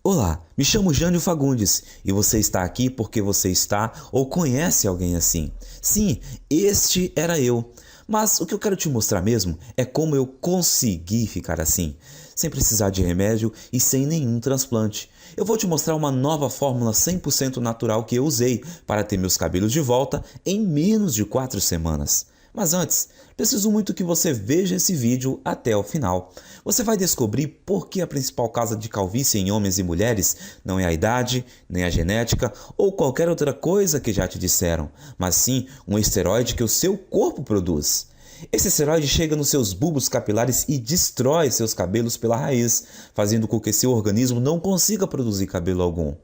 Olá, me chamo Jânio Fagundes e você está aqui porque você está ou conhece alguém assim. Sim, este era eu. Mas o que eu quero te mostrar mesmo é como eu consegui ficar assim, sem precisar de remédio e sem nenhum transplante. Eu vou te mostrar uma nova fórmula 100% natural que eu usei para ter meus cabelos de volta em menos de 4 semanas. Mas antes, preciso muito que você veja esse vídeo até o final. Você vai descobrir por que a principal causa de calvície em homens e mulheres não é a idade, nem a genética ou qualquer outra coisa que já te disseram, mas sim um esteroide que o seu corpo produz. Esse esteroide chega nos seus bulbos capilares e destrói seus cabelos pela raiz, fazendo com que seu organismo não consiga produzir cabelo algum.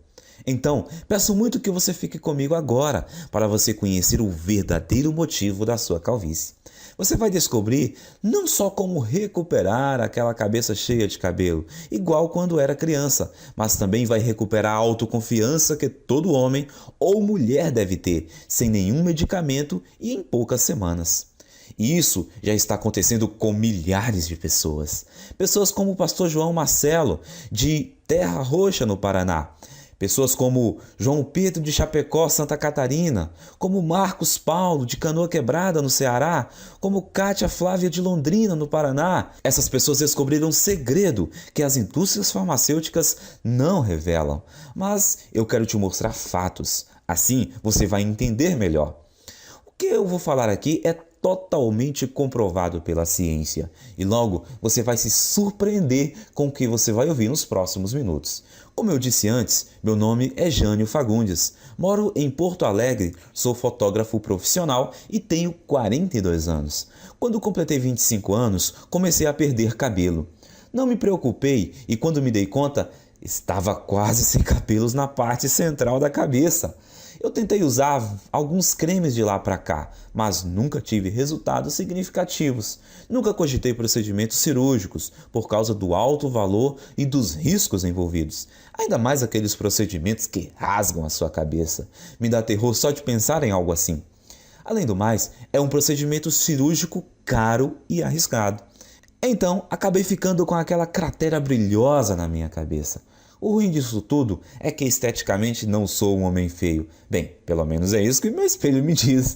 Então, peço muito que você fique comigo agora para você conhecer o verdadeiro motivo da sua calvície. Você vai descobrir não só como recuperar aquela cabeça cheia de cabelo, igual quando era criança, mas também vai recuperar a autoconfiança que todo homem ou mulher deve ter, sem nenhum medicamento e em poucas semanas. E isso já está acontecendo com milhares de pessoas. Pessoas como o pastor João Marcelo, de Terra Roxa, no Paraná. Pessoas como João Pedro de Chapecó, Santa Catarina, como Marcos Paulo de Canoa Quebrada, no Ceará, como Kátia Flávia de Londrina, no Paraná. Essas pessoas descobriram um segredo que as indústrias farmacêuticas não revelam. Mas eu quero te mostrar fatos. Assim você vai entender melhor. O que eu vou falar aqui é totalmente comprovado pela ciência e logo você vai se surpreender com o que você vai ouvir nos próximos minutos. Como eu disse antes, meu nome é Jânio Fagundes, moro em Porto Alegre, sou fotógrafo profissional e tenho 42 anos. Quando completei 25 anos, comecei a perder cabelo. Não me preocupei e quando me dei conta, estava quase sem cabelos na parte central da cabeça. Eu tentei usar alguns cremes de lá para cá, mas nunca tive resultados significativos. Nunca cogitei procedimentos cirúrgicos por causa do alto valor e dos riscos envolvidos. Ainda mais aqueles procedimentos que rasgam a sua cabeça. Me dá terror só de pensar em algo assim. Além do mais, é um procedimento cirúrgico caro e arriscado. Então, acabei ficando com aquela cratera brilhosa na minha cabeça. O ruim disso tudo é que esteticamente não sou um homem feio. Bem, pelo menos é isso que meu espelho me diz.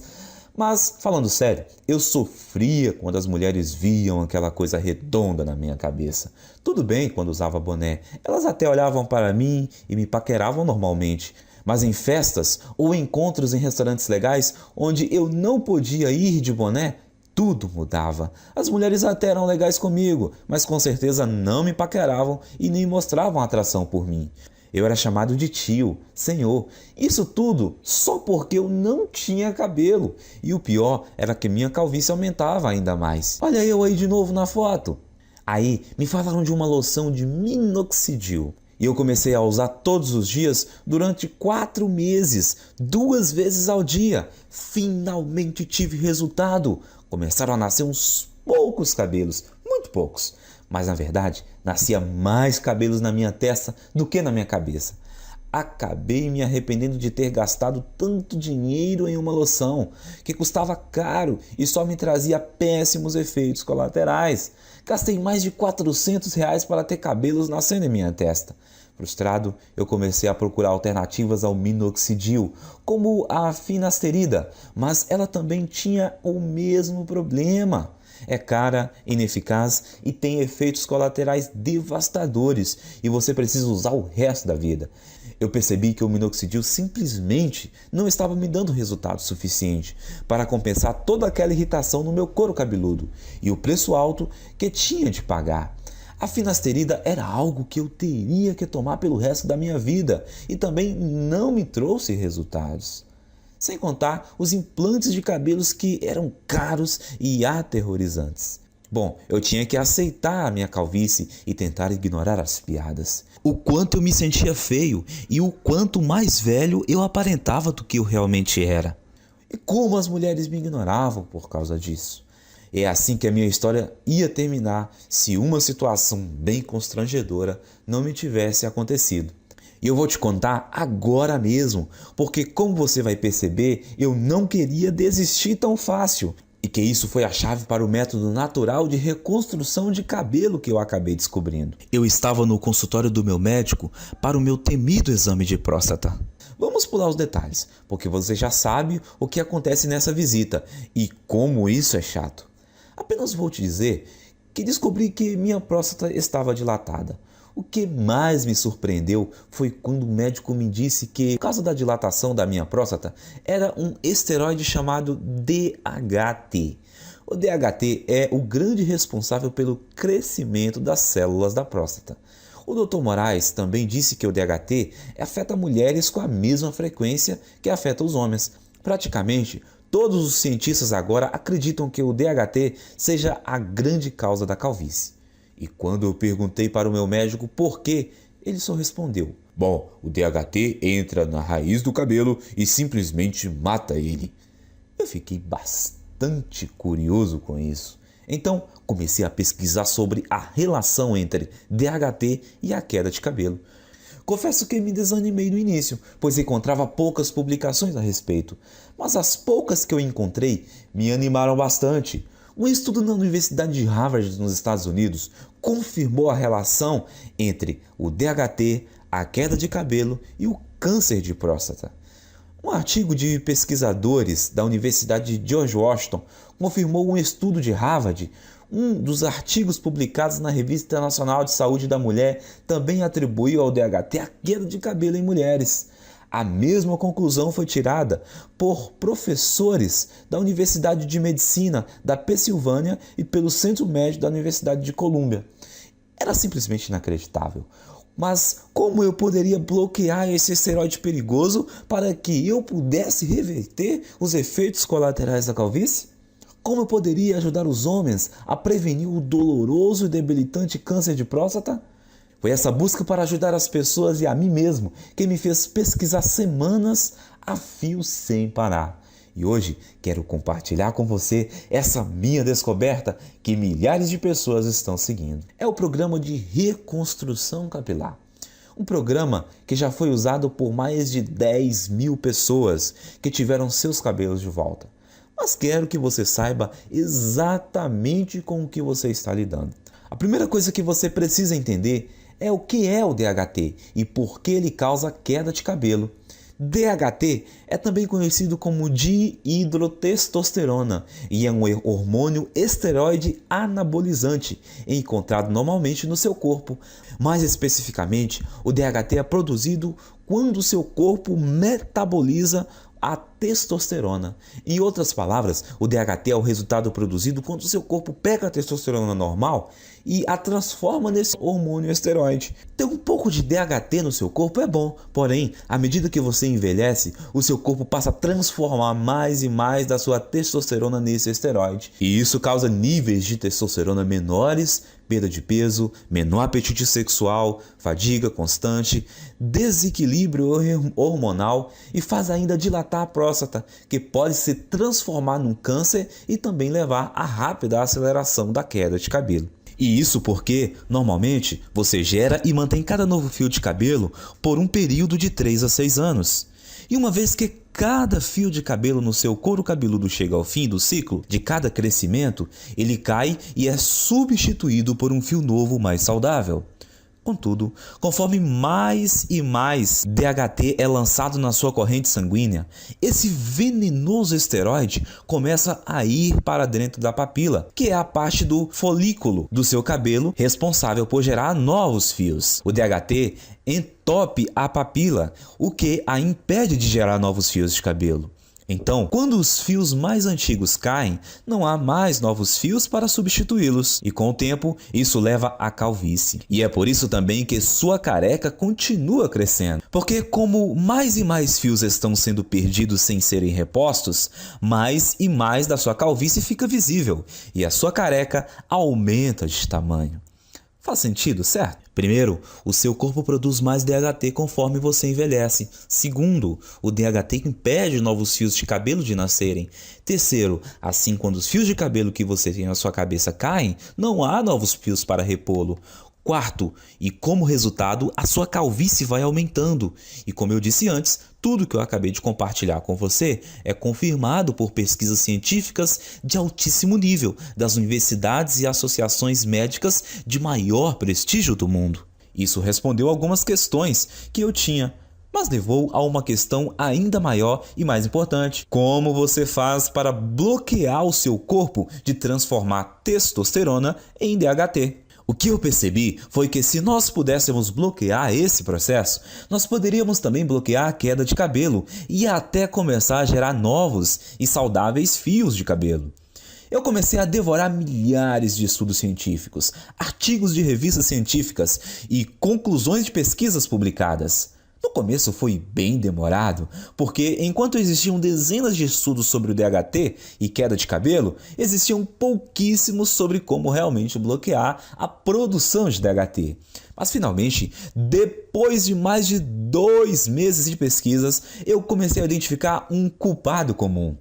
Mas, falando sério, eu sofria quando as mulheres viam aquela coisa redonda na minha cabeça. Tudo bem quando usava boné, elas até olhavam para mim e me paqueravam normalmente. Mas em festas ou encontros em restaurantes legais onde eu não podia ir de boné, tudo mudava. As mulheres até eram legais comigo, mas com certeza não me paqueravam e nem mostravam atração por mim. Eu era chamado de tio, senhor. Isso tudo só porque eu não tinha cabelo. E o pior era que minha calvície aumentava ainda mais. Olha eu aí de novo na foto. Aí me falaram de uma loção de minoxidil. E eu comecei a usar todos os dias durante 4 meses, 2 vezes ao dia. Finalmente tive resultado. Começaram a nascer uns poucos cabelos, muito poucos. Mas na verdade, nascia mais cabelos na minha testa do que na minha cabeça. Acabei me arrependendo de ter gastado tanto dinheiro em uma loção, que custava caro e só me trazia péssimos efeitos colaterais. Gastei mais de R$ 400 para ter cabelos nascendo em minha testa. Frustrado, eu comecei a procurar alternativas ao minoxidil, como a finasterida, mas ela também tinha o mesmo problema. É cara, ineficaz e tem efeitos colaterais devastadores e você precisa usar o resto da vida. Eu percebi que o minoxidil simplesmente não estava me dando resultado suficiente para compensar toda aquela irritação no meu couro cabeludo e o preço alto que tinha de pagar. A finasterida era algo que eu teria que tomar pelo resto da minha vida e também não me trouxe resultados. Sem contar os implantes de cabelos que eram caros e aterrorizantes. Bom, eu tinha que aceitar a minha calvície e tentar ignorar as piadas. O quanto eu me sentia feio e o quanto mais velho eu aparentava do que eu realmente era. E como as mulheres me ignoravam por causa disso. É assim que a minha história ia terminar se uma situação bem constrangedora não me tivesse acontecido. E eu vou te contar agora mesmo, porque como você vai perceber, eu não queria desistir tão fácil. E que isso foi a chave para o método natural de reconstrução de cabelo que eu acabei descobrindo. Eu estava no consultório do meu médico para o meu temido exame de próstata. Vamos pular os detalhes, porque você já sabe o que acontece nessa visita e como isso é chato. Apenas vou te dizer que descobri que minha próstata estava dilatada. O que mais me surpreendeu foi quando o médico me disse que, por causa da dilatação da minha próstata, era um esteroide chamado DHT. O DHT é o grande responsável pelo crescimento das células da próstata. O Dr. Moraes também disse que o DHT afeta mulheres com a mesma frequência que afeta os homens. Praticamente, todos os cientistas agora acreditam que o DHT seja a grande causa da calvície. E quando eu perguntei para o meu médico por quê, ele só respondeu: bom, o DHT entra na raiz do cabelo e simplesmente mata ele. Eu fiquei bastante curioso com isso. Então comecei a pesquisar sobre a relação entre DHT e a queda de cabelo. Confesso que me desanimei no início, pois encontrava poucas publicações a respeito. Mas as poucas que eu encontrei me animaram bastante. Um estudo na Universidade de Harvard, nos Estados Unidos, confirmou a relação entre o DHT, a queda de cabelo e o câncer de próstata. Um artigo de pesquisadores da Universidade de George Washington confirmou um estudo de Harvard. Um dos artigos publicados na Revista Internacional de Saúde da Mulher também atribuiu ao DHT a queda de cabelo em mulheres. A mesma conclusão foi tirada por professores da Universidade de Medicina da Pensilvânia e pelo Centro Médico da Universidade de Colômbia. Era simplesmente inacreditável. Mas como eu poderia bloquear esse esteroide perigoso para que eu pudesse reverter os efeitos colaterais da calvície? Como eu poderia ajudar os homens a prevenir o doloroso e debilitante câncer de próstata? Foi essa busca para ajudar as pessoas e a mim mesmo que me fez pesquisar semanas a fio sem parar. E hoje quero compartilhar com você essa minha descoberta que milhares de pessoas estão seguindo. É o programa de reconstrução capilar. Um programa que já foi usado por mais de 10 mil pessoas que tiveram seus cabelos de volta. Mas quero que você saiba exatamente com o que você está lidando. A primeira coisa que você precisa entender é o que é o DHT e por que ele causa queda de cabelo. DHT é também conhecido como dihidrotestosterona e é um hormônio esteroide anabolizante encontrado normalmente no seu corpo. Mais especificamente, o DHT é produzido quando o seu corpo metaboliza a testosterona. Em outras palavras, o DHT é o resultado produzido quando o seu corpo pega a testosterona normal e a transforma nesse hormônio esteroide. Ter um pouco de DHT no seu corpo é bom, porém, à medida que você envelhece, o seu corpo passa a transformar mais e mais da sua testosterona nesse esteroide. E isso causa níveis de testosterona menores, perda de peso, menor apetite sexual, fadiga constante, desequilíbrio hormonal e faz ainda dilatar a próstata, que pode se transformar num câncer e também levar à rápida aceleração da queda de cabelo. E isso porque, normalmente, você gera e mantém cada novo fio de cabelo por um período de 3 a 6 anos. E uma vez que cada fio de cabelo no seu couro cabeludo chega ao fim do ciclo de cada crescimento, ele cai e é substituído por um fio novo mais saudável. Contudo, conforme mais e mais DHT é lançado na sua corrente sanguínea, esse venenoso esteroide começa a ir para dentro da papila, que é a parte do folículo do seu cabelo responsável por gerar novos fios. O DHT entope a papila, o que a impede de gerar novos fios de cabelo. Então, quando os fios mais antigos caem, não há mais novos fios para substituí-los. E com o tempo, isso leva à calvície. E é por isso também que sua careca continua crescendo. Porque como mais e mais fios estão sendo perdidos sem serem repostos, mais e mais da sua calvície fica visível. E a sua careca aumenta de tamanho. Faz sentido, certo? Primeiro, o seu corpo produz mais DHT conforme você envelhece. Segundo, o DHT impede novos fios de cabelo de nascerem. Terceiro, assim quando os fios de cabelo que você tem na sua cabeça caem, não há novos fios para repô-lo. Quarto, e como resultado, a sua calvície vai aumentando. E como eu disse antes, tudo que eu acabei de compartilhar com você é confirmado por pesquisas científicas de altíssimo nível das universidades e associações médicas de maior prestígio do mundo. Isso respondeu algumas questões que eu tinha, mas levou a uma questão ainda maior e mais importante. Como você faz para bloquear o seu corpo de transformar testosterona em DHT? O que eu percebi foi que se nós pudéssemos bloquear esse processo, nós poderíamos também bloquear a queda de cabelo e até começar a gerar novos e saudáveis fios de cabelo. Eu comecei a devorar milhares de estudos científicos, artigos de revistas científicas e conclusões de pesquisas publicadas. No começo foi bem demorado, porque enquanto existiam dezenas de estudos sobre o DHT e queda de cabelo, existiam pouquíssimos sobre como realmente bloquear a produção de DHT. Mas finalmente, depois de mais de 2 meses de pesquisas, eu comecei a identificar um culpado comum.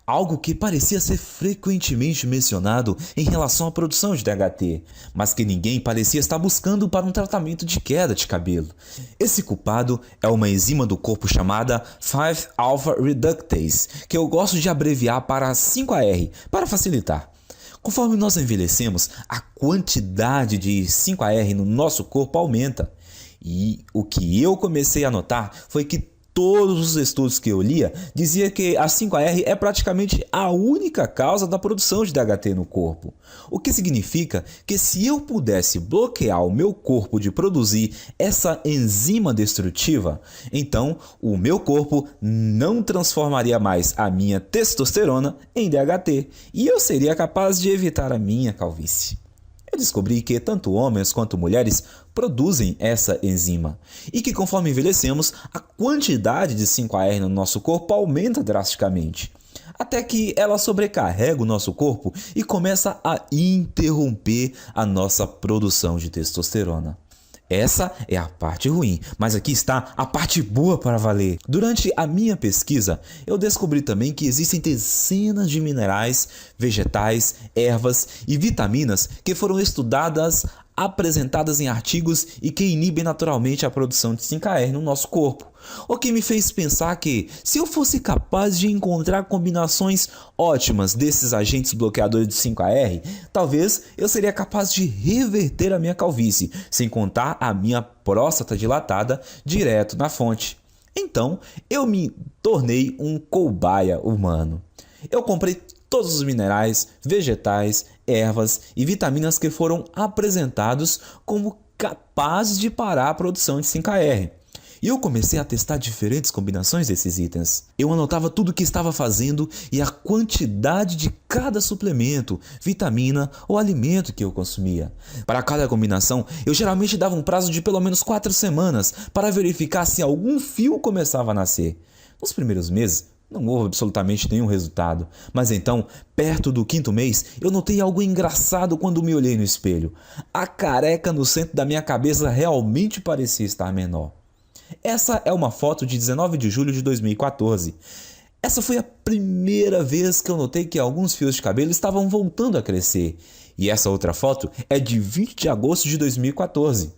Algo que parecia ser frequentemente mencionado em relação à produção de DHT, mas que ninguém parecia estar buscando para um tratamento de queda de cabelo. Esse culpado é uma enzima do corpo chamada 5-alpha reductase, que eu gosto de abreviar para 5AR, para facilitar. Conforme nós envelhecemos, a quantidade de 5AR no nosso corpo aumenta. E o que eu comecei a notar foi que todos os estudos que eu lia diziam que a 5AR é praticamente a única causa da produção de DHT no corpo. O que significa que se eu pudesse bloquear o meu corpo de produzir essa enzima destrutiva, então o meu corpo não transformaria mais a minha testosterona em DHT e eu seria capaz de evitar a minha calvície. Eu descobri que tanto homens quanto mulheres produzem essa enzima e que conforme envelhecemos, a quantidade de 5AR no nosso corpo aumenta drasticamente, até que ela sobrecarrega o nosso corpo e começa a interromper a nossa produção de testosterona. Essa é a parte ruim, mas aqui está a parte boa para valer. Durante a minha pesquisa, eu descobri também que existem dezenas de minerais, vegetais, ervas e vitaminas que foram estudadas, apresentadas em artigos e que inibem naturalmente a produção de 5AR no nosso corpo. O que me fez pensar que, se eu fosse capaz de encontrar combinações ótimas desses agentes bloqueadores de 5AR, talvez eu seria capaz de reverter a minha calvície, sem contar a minha próstata dilatada direto na fonte. Então, eu me tornei um cobaia humano. Eu comprei todos os minerais, vegetais, ervas e vitaminas que foram apresentados como capazes de parar a produção de 5AR. E eu comecei a testar diferentes combinações desses itens. Eu anotava tudo o que estava fazendo e a quantidade de cada suplemento, vitamina ou alimento que eu consumia. Para cada combinação, eu geralmente dava um prazo de pelo menos 4 semanas para verificar se algum fio começava a nascer. Nos primeiros meses, não houve absolutamente nenhum resultado, mas então, perto do 5º mês, eu notei algo engraçado quando me olhei no espelho. A careca no centro da minha cabeça realmente parecia estar menor. Essa é uma foto de 19 de julho de 2014. Essa foi a primeira vez que eu notei que alguns fios de cabelo estavam voltando a crescer. E essa outra foto é de 20 de agosto de 2014.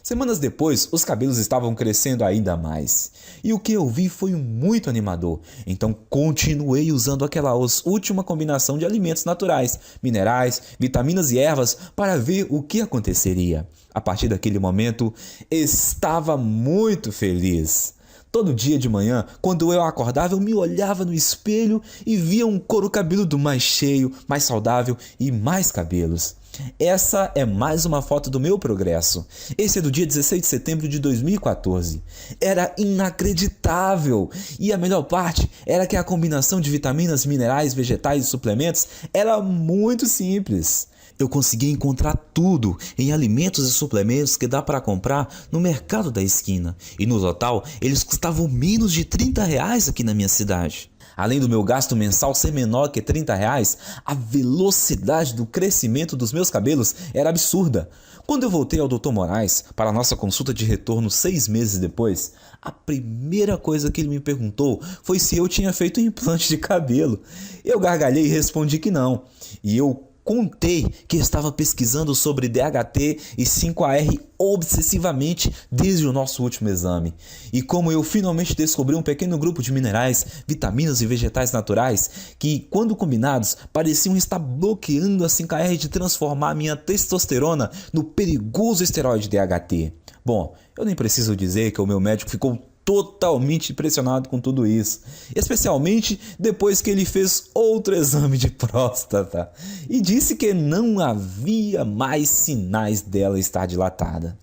Semanas depois, os cabelos estavam crescendo ainda mais. E o que eu vi foi muito animador. Então continuei usando aquela última combinação de alimentos naturais, minerais, vitaminas e ervas para ver o que aconteceria. A partir daquele momento, estava muito feliz. Todo dia de manhã, quando eu acordava, eu me olhava no espelho e via um couro cabeludo mais cheio, mais saudável e mais cabelos. Essa é mais uma foto do meu progresso. Esse é do dia 16 de setembro de 2014. Era inacreditável. E a melhor parte era que a combinação de vitaminas, minerais, vegetais e suplementos era muito simples. Eu consegui encontrar tudo em alimentos e suplementos que dá para comprar no mercado da esquina. E no total, eles custavam menos de R$30 aqui na minha cidade. Além do meu gasto mensal ser menor que R$30, a velocidade do crescimento dos meus cabelos era absurda. Quando eu voltei ao Dr. Moraes para a nossa consulta de retorno 6 meses depois, a primeira coisa que ele me perguntou foi se eu tinha feito um implante de cabelo. Eu gargalhei e respondi que não. E eu contei que estava pesquisando sobre DHT e 5AR obsessivamente desde o nosso último exame. E como eu finalmente descobri um pequeno grupo de minerais, vitaminas e vegetais naturais que, quando combinados, pareciam estar bloqueando a 5AR de transformar minha testosterona no perigoso esteroide DHT. Bom, eu nem preciso dizer que o meu médico ficou totalmente impressionado com tudo isso, especialmente depois que ele fez outro exame de próstata e disse que não havia mais sinais dela estar dilatada.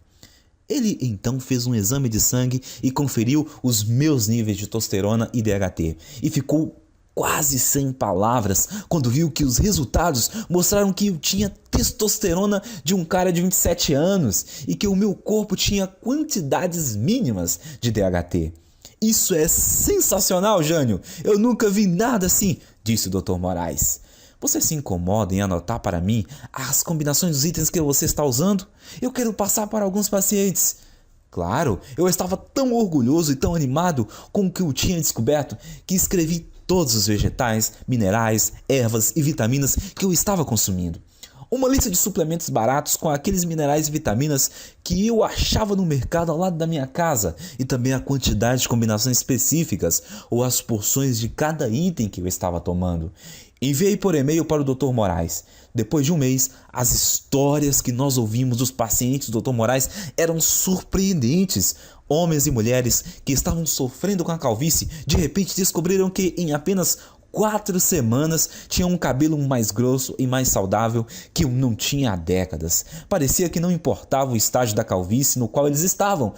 Ele então fez um exame de sangue e conferiu os meus níveis de testosterona e DHT e ficou quase sem palavras quando viu que os resultados mostraram que eu tinha testosterona de um cara de 27 anos e que o meu corpo tinha quantidades mínimas de DHT. Isso é sensacional, Jânio! Eu nunca vi nada assim, disse o Dr. Moraes. Você se incomoda em anotar para mim as combinações dos itens que você está usando? Eu quero passar para alguns pacientes. Claro, eu estava tão orgulhoso e tão animado com o que eu tinha descoberto que escrevi todos os vegetais, minerais, ervas e vitaminas que eu estava consumindo. Uma lista de suplementos baratos com aqueles minerais e vitaminas que eu achava no mercado ao lado da minha casa e também a quantidade de combinações específicas ou as porções de cada item que eu estava tomando. Enviei por e-mail para o Dr. Moraes. Depois de um mês, as histórias que nós ouvimos dos pacientes do Dr. Moraes eram surpreendentes. Homens e mulheres que estavam sofrendo com a calvície de repente descobriram que em apenas 4 semanas tinham um cabelo mais grosso e mais saudável que eu não tinha há décadas. Parecia que não importava o estágio da calvície no qual eles estavam.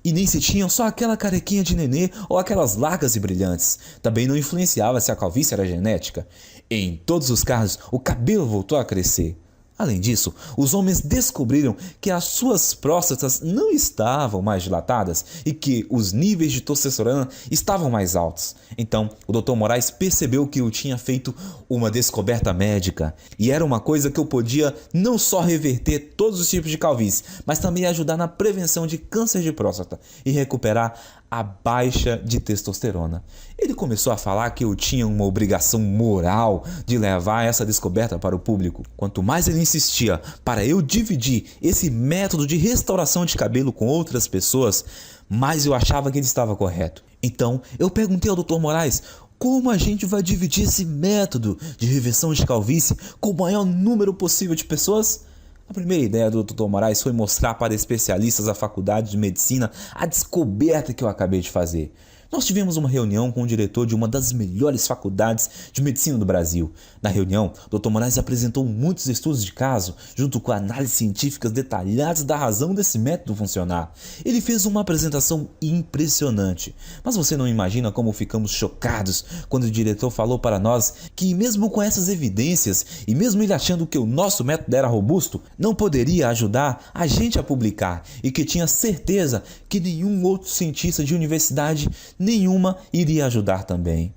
E nem se tinham só aquela carequinha de nenê ou aquelas largas e brilhantes. Também não influenciava se a calvície era genética. Em todos os casos, o cabelo voltou a crescer. Além disso, os homens descobriram que as suas próstatas não estavam mais dilatadas e que os níveis de testosterona estavam mais altos. Então, o Dr. Moraes percebeu que eu tinha feito uma descoberta médica e era uma coisa que eu podia não só reverter todos os tipos de calvície, mas também ajudar na prevenção de câncer de próstata e recuperar a baixa de testosterona. Ele começou a falar que eu tinha uma obrigação moral de levar essa descoberta para o público. Quanto mais ele insistia para eu dividir esse método de restauração de cabelo com outras pessoas, mais eu achava que ele estava correto. Então, eu perguntei ao Dr. Moraes como a gente vai dividir esse método de reversão de calvície com o maior número possível de pessoas? A primeira ideia do Dr. Moraes foi mostrar para especialistas da faculdade de medicina a descoberta que eu acabei de fazer. Nós tivemos uma reunião com o diretor de uma das melhores faculdades de medicina do Brasil. Na reunião, Dr. Moraes apresentou muitos estudos de caso, junto com análises científicas detalhadas da razão desse método funcionar. Ele fez uma apresentação impressionante, mas você não imagina como ficamos chocados quando o diretor falou para nós que mesmo com essas evidências, e mesmo ele achando que o nosso método era robusto, não poderia ajudar a gente a publicar e que tinha certeza que nenhum outro cientista de universidade nenhuma iria ajudar também.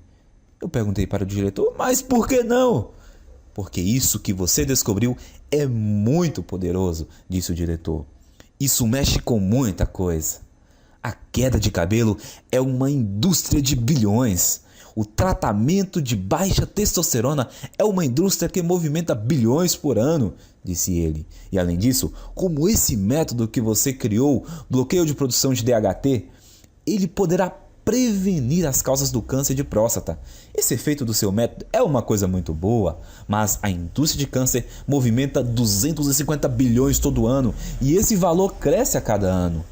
Eu perguntei para o diretor, mas por que não? Porque isso que você descobriu é muito poderoso, disse o diretor. Isso mexe com muita coisa. A queda de cabelo é uma indústria de bilhões. O tratamento de baixa testosterona é uma indústria que movimenta bilhões por ano, disse ele. E além disso, como esse método que você criou, bloqueio de produção de DHT, ele poderá prevenir as causas do câncer de próstata. Esse efeito do seu método é uma coisa muito boa, mas a indústria de câncer movimenta 250 bilhões todo ano e esse valor cresce a cada ano.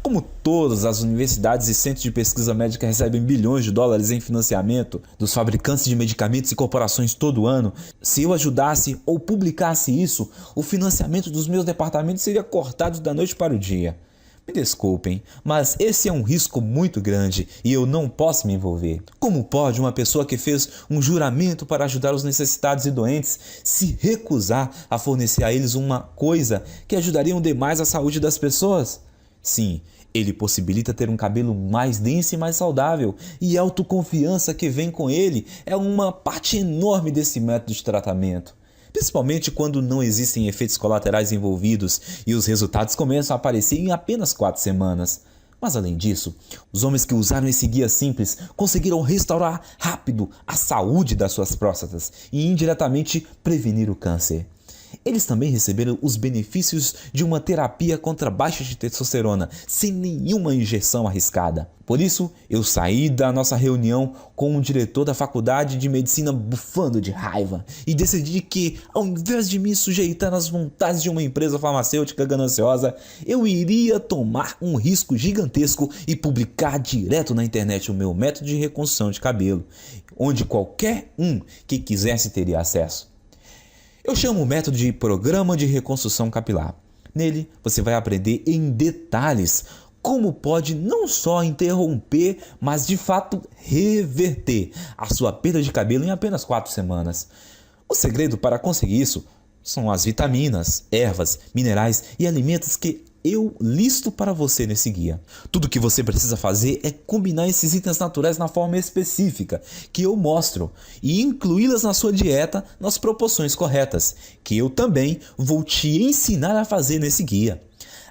Como todas as universidades e centros de pesquisa médica recebem bilhões de dólares em financiamento dos fabricantes de medicamentos e corporações todo ano, se eu ajudasse ou publicasse isso, o financiamento dos meus departamentos seria cortado da noite para o dia. Me desculpem, mas esse é um risco muito grande e eu não posso me envolver. Como pode uma pessoa que fez um juramento para ajudar os necessitados e doentes se recusar a fornecer a eles uma coisa que ajudaria demais a saúde das pessoas? Sim, ele possibilita ter um cabelo mais denso e mais saudável, e a autoconfiança que vem com ele é uma parte enorme desse método de tratamento. Principalmente quando não existem efeitos colaterais envolvidos e os resultados começam a aparecer em apenas 4 semanas. Mas além disso, os homens que usaram esse guia simples conseguiram restaurar rápido a saúde das suas próstatas e indiretamente prevenir o câncer. Eles também receberam os benefícios de uma terapia contra baixa de testosterona, sem nenhuma injeção arriscada. Por isso, eu saí da nossa reunião com o diretor da faculdade de medicina bufando de raiva e decidi que, ao invés de me sujeitar às vontades de uma empresa farmacêutica gananciosa, eu iria tomar um risco gigantesco e publicar direto na internet o meu método de reconstrução de cabelo, onde qualquer um que quisesse teria acesso. Eu chamo o método de Programa de Reconstrução Capilar. Nele, você vai aprender em detalhes como pode não só interromper, mas de fato reverter a sua perda de cabelo em apenas 4 semanas. O segredo para conseguir isso são as vitaminas, ervas, minerais e alimentos que eu listo para você nesse guia. Tudo que você precisa fazer é combinar esses itens naturais na forma específica que eu mostro e incluí-las na sua dieta nas proporções corretas, que eu também vou te ensinar a fazer nesse guia.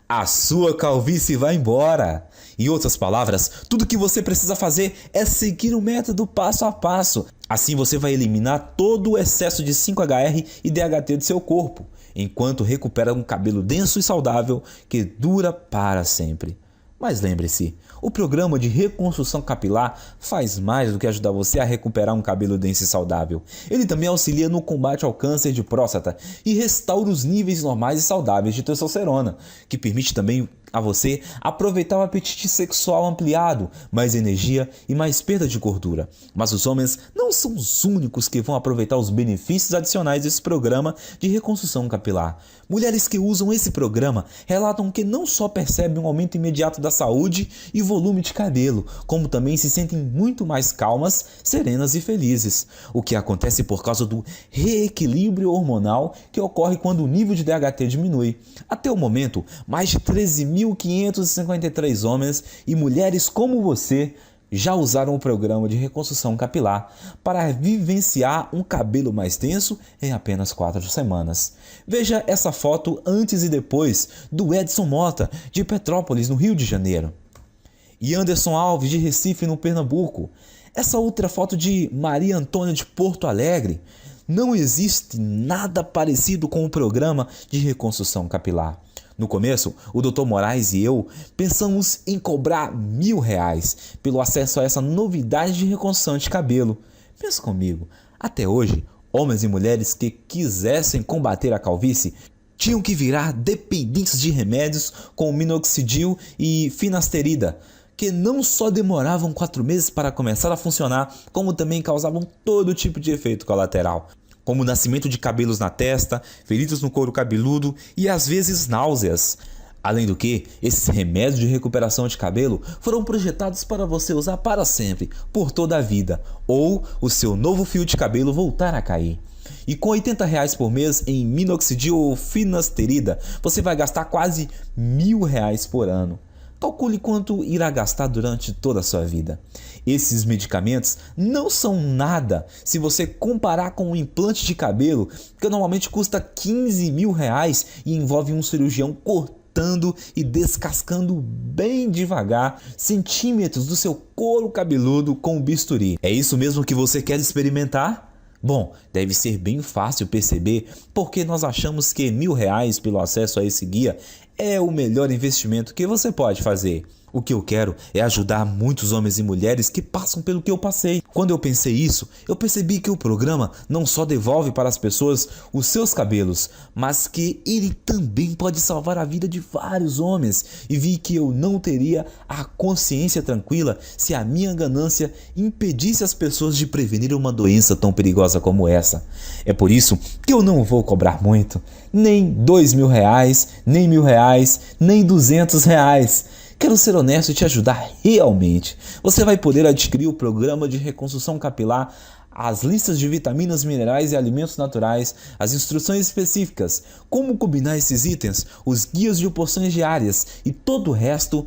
A sua calvície vai embora! Em outras palavras, tudo que você precisa fazer é seguir o método passo a passo. Assim você vai eliminar todo o excesso de 5HR e DHT do seu corpo, enquanto recupera um cabelo denso e saudável que dura para sempre. Mas lembre-se, o programa de reconstrução capilar faz mais do que ajudar você a recuperar um cabelo denso e saudável. Ele também auxilia no combate ao câncer de próstata e restaura os níveis normais e saudáveis de testosterona, que permite também a você aproveitar o apetite sexual ampliado, mais energia e mais perda de gordura. Mas os homens não são os únicos que vão aproveitar os benefícios adicionais desse programa de reconstrução capilar. Mulheres que usam esse programa relatam que não só percebem um aumento imediato da saúde e volume de cabelo, como também se sentem muito mais calmas, serenas e felizes. O que acontece por causa do reequilíbrio hormonal que ocorre quando o nível de DHT diminui. Até o momento, mais de 13.553 homens e mulheres como você já usaram o programa de reconstrução capilar para vivenciar um cabelo mais denso em apenas 4 semanas. Veja essa foto antes e depois do Edson Mota, de Petrópolis, no Rio de Janeiro, e Anderson Alves, de Recife, no Pernambuco. Essa outra foto de Maria Antônia, de Porto Alegre. Não existe nada parecido com o programa de reconstrução capilar. No começo, o Dr. Moraes e eu pensamos em cobrar R$1.000 pelo acesso a essa novidade de reconstrução de cabelo. Pensa comigo, até hoje, homens e mulheres que quisessem combater a calvície tinham que virar dependentes de remédios como minoxidil e finasterida, que não só demoravam 4 meses para começar a funcionar, como também causavam todo tipo de efeito colateral, como o nascimento de cabelos na testa, feridas no couro cabeludo e às vezes náuseas. Além do que, esses remédios de recuperação de cabelo foram projetados para você usar para sempre, por toda a vida, ou o seu novo fio de cabelo voltar a cair. E com R$80 por mês em minoxidil ou finasterida, você vai gastar quase R$1.000 por ano. Calcule quanto irá gastar durante toda a sua vida. Esses medicamentos não são nada se você comparar com um implante de cabelo, que normalmente custa R$15.000 e envolve um cirurgião cortando e descascando bem devagar centímetros do seu couro cabeludo com o bisturi. É isso mesmo que você quer experimentar? Bom, deve ser bem fácil perceber porque nós achamos que R$1.000 pelo acesso a esse guia é o melhor investimento que você pode fazer. O que eu quero é ajudar muitos homens e mulheres que passam pelo que eu passei. Quando eu pensei isso, eu percebi que o programa não só devolve para as pessoas os seus cabelos, mas que ele também pode salvar a vida de vários homens. E vi que eu não teria a consciência tranquila se a minha ganância impedisse as pessoas de prevenir uma doença tão perigosa como essa. É por isso que eu não vou cobrar muito, nem R$2.000, nem R$1.000, nem R$200. Quero ser honesto e te ajudar realmente. Você vai poder adquirir o programa de reconstrução capilar, as listas de vitaminas, minerais e alimentos naturais, as instruções específicas, como combinar esses itens, os guias de porções diárias e todo o resto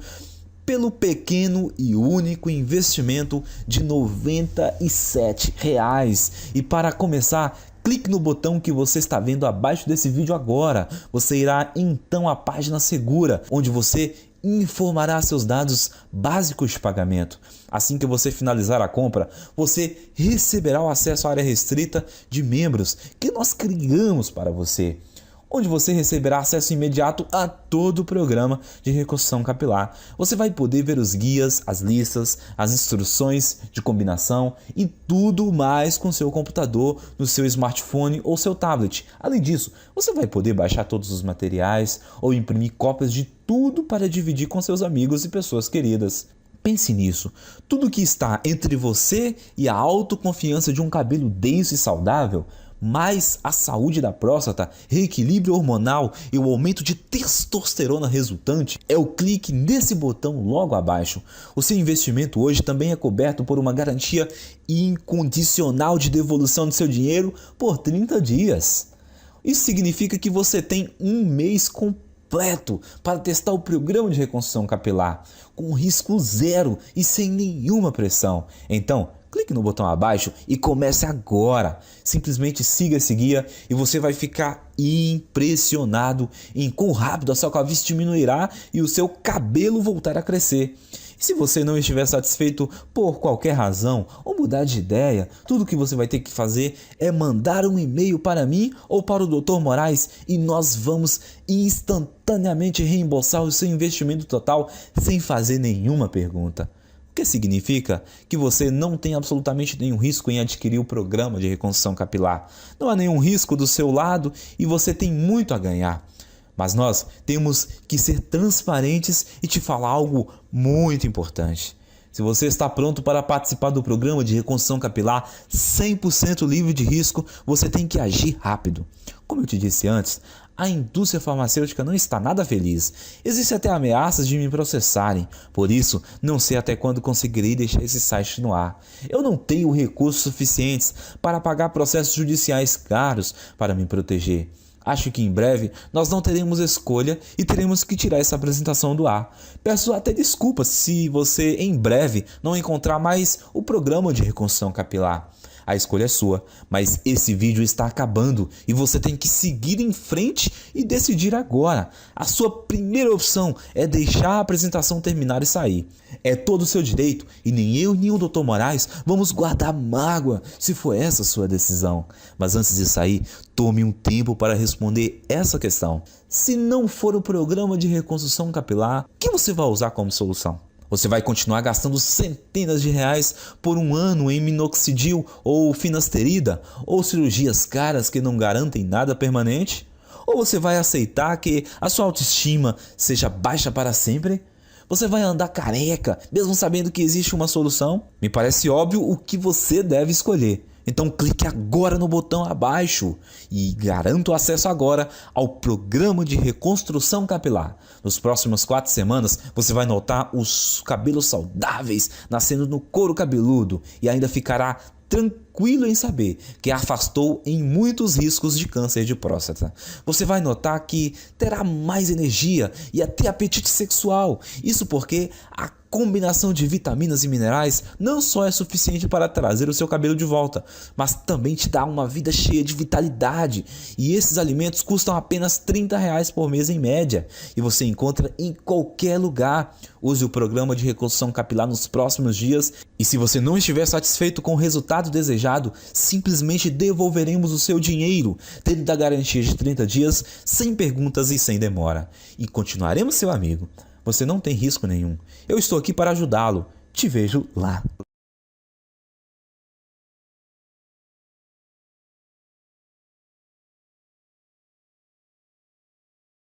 pelo pequeno e único investimento de R$97. E para começar, clique no botão que você está vendo abaixo desse vídeo agora. Você irá então à página segura, onde você informará seus dados básicos de pagamento. Assim que você finalizar a compra, você receberá o acesso à área restrita de membros que nós criamos para você, onde você receberá acesso imediato a todo o programa de reconstrução capilar. Você vai poder ver os guias, as listas, as instruções de combinação e tudo mais com seu computador, no seu smartphone ou seu tablet. Além disso, você vai poder baixar todos os materiais ou imprimir cópias de tudo para dividir com seus amigos e pessoas queridas. Pense nisso, tudo que está entre você e a autoconfiança de um cabelo denso e saudável, mais a saúde da próstata, reequilíbrio hormonal e o aumento de testosterona resultante, é o clique nesse botão logo abaixo. O seu investimento hoje também é coberto por uma garantia incondicional de devolução do seu dinheiro por 30 dias. Isso significa que você tem um mês completo para testar o programa de reconstrução capilar, com risco zero e sem nenhuma pressão. Então, clique no botão abaixo e comece agora. Simplesmente siga esse guia e você vai ficar impressionado em quão rápido a sua calvície diminuirá e o seu cabelo voltar a crescer. E se você não estiver satisfeito por qualquer razão ou mudar de ideia, tudo que você vai ter que fazer é mandar um e-mail para mim ou para o Dr. Moraes e nós vamos instantaneamente reembolsar o seu investimento total sem fazer nenhuma pergunta. O que significa que você não tem absolutamente nenhum risco em adquirir o programa de reconstrução capilar. Não há nenhum risco do seu lado e você tem muito a ganhar. Mas nós temos que ser transparentes e te falar algo muito importante. Se você está pronto para participar do programa de reconstrução capilar 100% livre de risco, você tem que agir rápido. Como eu te disse antes, a indústria farmacêutica não está nada feliz. Existem até ameaças de me processarem. Por isso, não sei até quando conseguirei deixar esse site no ar. Eu não tenho recursos suficientes para pagar processos judiciais caros para me proteger. Acho que em breve nós não teremos escolha e teremos que tirar essa apresentação do ar. Peço até desculpas se você em breve não encontrar mais o programa de reconstrução capilar. A escolha é sua, mas esse vídeo está acabando e você tem que seguir em frente e decidir agora. A sua primeira opção é deixar a apresentação terminar e sair. É todo o seu direito e nem eu nem o Dr. Moraes vamos guardar mágoa se for essa a sua decisão. Mas antes de sair, tome um tempo para responder essa questão. Se não for o programa de reconstrução capilar, o que você vai usar como solução? Você vai continuar gastando centenas de reais por um ano em minoxidil ou finasterida ou cirurgias caras que não garantem nada permanente? Ou você vai aceitar que a sua autoestima seja baixa para sempre? Você vai andar careca, mesmo sabendo que existe uma solução? Me parece óbvio o que você deve escolher. Então clique agora no botão abaixo e garanta o acesso agora ao programa de reconstrução capilar. Nos próximos 4 semanas você vai notar os cabelos saudáveis nascendo no couro cabeludo e ainda ficará tranquilo em saber que afastou em muitos riscos de câncer de próstata. Você vai notar que terá mais energia e até apetite sexual. Isso porque a combinação de vitaminas e minerais não só é suficiente para trazer o seu cabelo de volta, mas também te dá uma vida cheia de vitalidade. E esses alimentos custam apenas R$30 por mês em média e você encontra em qualquer lugar. Use o programa de reconstrução capilar nos próximos dias e se você não estiver satisfeito com o resultado desejado, simplesmente devolveremos o seu dinheiro, tendo a garantia de 30 dias, sem perguntas e sem demora. E continuaremos seu amigo. Você não tem risco nenhum. Eu estou aqui para ajudá-lo. Te vejo lá.